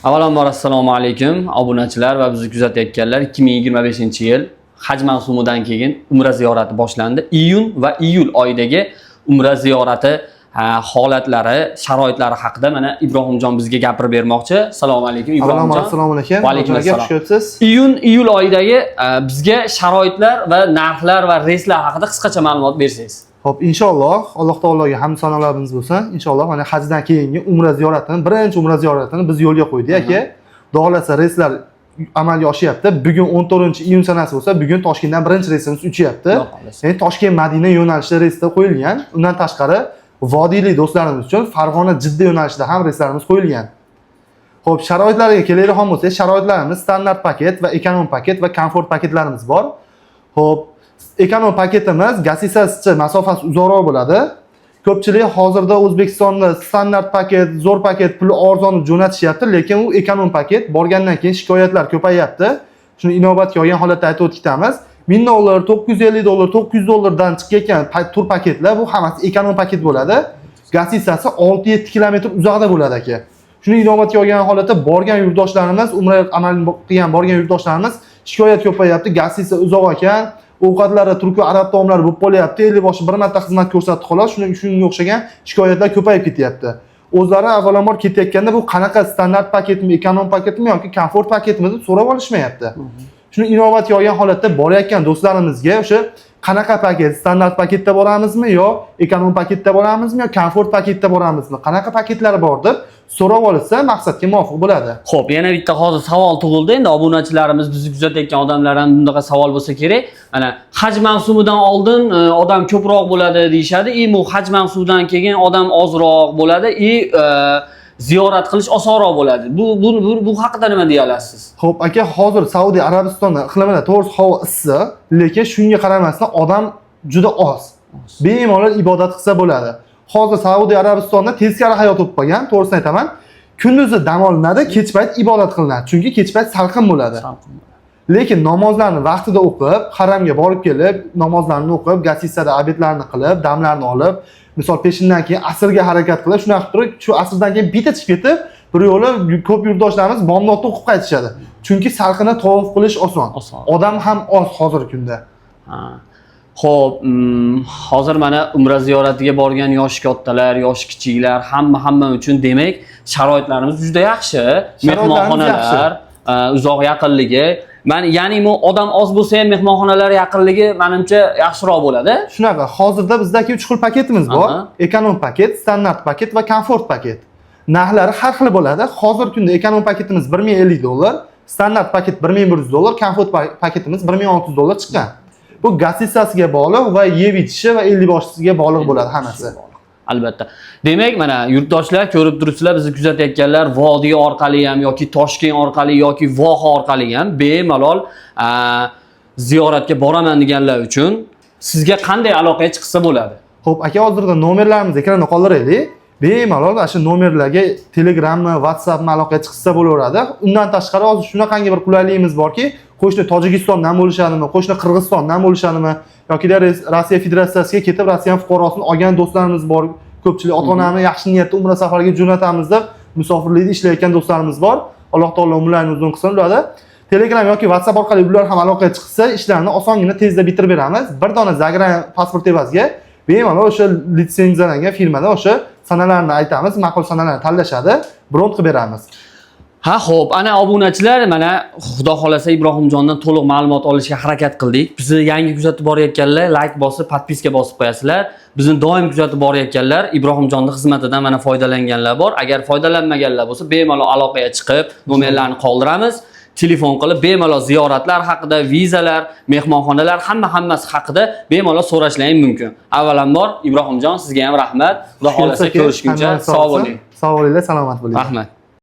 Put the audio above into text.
Avvalambor assalomu alaykum obunachilar va bizni kuzatayotganlar. 2025-yil haj mavsumidan keyin umra ziyorati boshlandi. Iyun va iyul oyidagi umra ziyorati holatlari, sharoitlari haqida mana Ibrohimjon bizga gapirib bermoqchi. Assalomu alaykum Ibrohimjon. Assalomu alaykum. Va alaykum assalom. Xush kelibsiz. Iyul oyidagi bizga sharoitlar va narxlar va reyslar haqida qisqacha ma'lumot bersangiz. Xo'p, inshaalloh Alloh taologa hamd sanolarimiz bo'lsin. Inshaalloh mana hajdan keyingi umra ziyoratini, birinchi umra ziyoratini biz yo'lga qo'ydik aka. Xudo reyslar amalga oshyapti. Bugun 14-iyun sanasi bo'lsa, bugun Toshkentdan birinchi reysimiz uchyapti. Ya'ni Toshkent Madina yo'nalishida reysda qo'yilgan. Undan tashqari vodiylik do'stlarimiz uchun Farg'ona Jidda yo'nalishida ham reyslarimiz qo'yilgan. Xo'p, sharoitlariga keladigan bo'lsak, sharoitlarimiz standart paket va ekonom paket va komfort paketlarimiz bor. Xo'p, ekonom paketimiz gassisasiz masofasi uzoqroq bo'ladi. Ko'pchilik hozirda O'zbekistonda standart paket, zo'r paket puli arzon jo'natishyapti, lekin u ekonom paket borgandan keyin shikoyatlar ko'payyapti. Shuni inobatga olgan holatda aytib o'tamiz. $1000, $950, $900dan chiqayotgan tur paketlar bu hammasi ekonom paket bo'ladi. Gassisasi 6-7 kilometr uzoqda bo'ladi aka. Shuni inobatga olgan holatda borgan yurtdoshlarimiz, umra amal qilgan borgan yurtdoshlarimiz shikoyat ko'payyapti. Gassisi uzoq ekan, ovqatlari turki arab taomlari bo'lib qolyapti, eli boshi bir marta xizmat ko'rsatdi xolos, shunga o'xshagan shikoyatlar ko'payib ketyapti. O'zlari avvalambor ketayotganda bu qanaqa standart paketmi, ekonom paketmi yoki komfort paketmi deb so'rab olishmayapti. Shuni inobatga olgan holatda borayotgan do'stlarimizga o'sha qanaqa paket, standart paketda boramizmi yo ekonom paketda boramizmi yo komfort paketda boramizmi, qanaqa paketlari bor deb so'rab olsa maqsadga muvofiq bo'ladi. Xo'p, yana bitta hozir savol tug'ildi. Endi obunachilarimiz, bizni kuzatayotgan odamlardan bunday savol bo'lsa kerak. Mana haj mavsumidan oldin odam ko'proq bo'ladi deyshadi. Bu haj mavsumidan keyin odam ozroq bo'ladi. Ziyorat qilish osonroq bo'ladi. Bu haqida nima deya olasiz? Xo'p, aka, hozir Saudiya Arabistonda iqlimida to'g'ri havo issiq, lekin shunga qaramasdan odam juda oz. Bemalol ibodat qilsa bo'ladi. Hozir Saudiya Arabistonda teskari hayot bo'lib qolgan, to'g'risini aytaman. Kunduzi dam olinadi, kech payt ibodat qilinadi. Chunki kech payt salqin bo'ladi. Lekin namozlarni vaqtida o'qib, haramga borib kelib, namozlarni o'qib, gassisada obedlarni qilib, damlarni olib, misol peshindan keyin asrga harakat qilib, shuna qilib turib, shu asrdan keyin bitta chiqib ketib, bir yo'li ko'p yurtdoshlarimiz bomdodda o'qib qaytishadi. Chunki salqinda tavof qilish oson. Odam ham oz hozirgi kunda. Xo'p, hozir mana umra ziyoratiga borgan yosh kattalar, yosh kichiklar, hamma uchun demak, sharoitlarimiz juda yaxshi. Mehmonxonalar, uzoq yaqinligi. Ya'ni bu odam oz bo'lsa ham mehmonxonalar yaqinligi menimcha yaxshiroq bo'ladi. Shunaqa, hozirda bizdagi 3 xil paketimiz bor. Ekonom paket, standart paket va komfort paket. Narxlari har xil bo'ladi. Hozirgi kunda ekonom paketimiz $1050, standart paket $1100, komfort paketimiz $1600 chiqqan. Bu gassisasiga bog'liq va yeb ichishi va 50 boshisiga bog'liq bo'ladi hammasi. Albatta. Demak, mana yurtdoshlar ko'rib turibsizlar, bizni kuzatayotganlar vodiy orqali ham yoki Toshkent orqali yoki Voha orqali ham bemalol ziyoratga boraman deganlar uchun sizga qanday aloqaga chiqsa bo'ladi? Xo'p, aka, hozirda nomerlarimizni ekranda qoldiraylik. Bemalol shu nomerlarga Telegrammi, WhatsAppmi aloqaga chiqsa bo'laveradi. Undan tashqari hozir shunaqangi bir qulayligimiz borki, qo'shni Tojikistondan bo'lishadimi, qo'shni Qirg'izistondan bo'lishadimi yoki Rossiya Federatsiyasiga ketib Rossiya fuqarosini olgan do'stlarimiz bor. Ko'pchilik ota-onani yaxshi niyatda umra safariga jo'natamiz deb musofirlikda ishlayotgan do'stlarimiz bor. Alloh taolo umrlarini uzun qilsin ularni. Telegram yoki WhatsApp orqali ular ham aloqaga chiqsa, ishlarni osongina tezda bitirib beramiz. Bir dona Zagram pasport evaziga bemalol o'sha litsenziyalangan firmada o'sha sanalarni aytamiz, ma'qul sanalarni tanlashadi, bron qilib beramiz. Xo'p, ana obunachilar, mana Xudo xolasa Ibrohimjondan to'liq ma'lumot olishga harakat qildik. Bizni yangi kuzatib borayotganlar like bosib, podpiska bosib qo'yasizlar. Bizni doim kuzatib borayotganlar, Ibrohimjonning xizmatidan mana foydalanganlar bor. Agar foydalanmaganlar bo'lsa, bemalol aloqaga chiqib, nomerlarni qoldiramiz. Telefon qilib bemalol ziyoratlar haqida, vizalar, mehmonxonalar hammasi haqida bemalol so'rashlaring mumkin. Avvalambor Ibrohimjon, sizga ham rahmat. Xudo xolasa ko'rishguncha sog' bo'ling. Sog' bo'linglar, salomat bo'ling. Rahmat.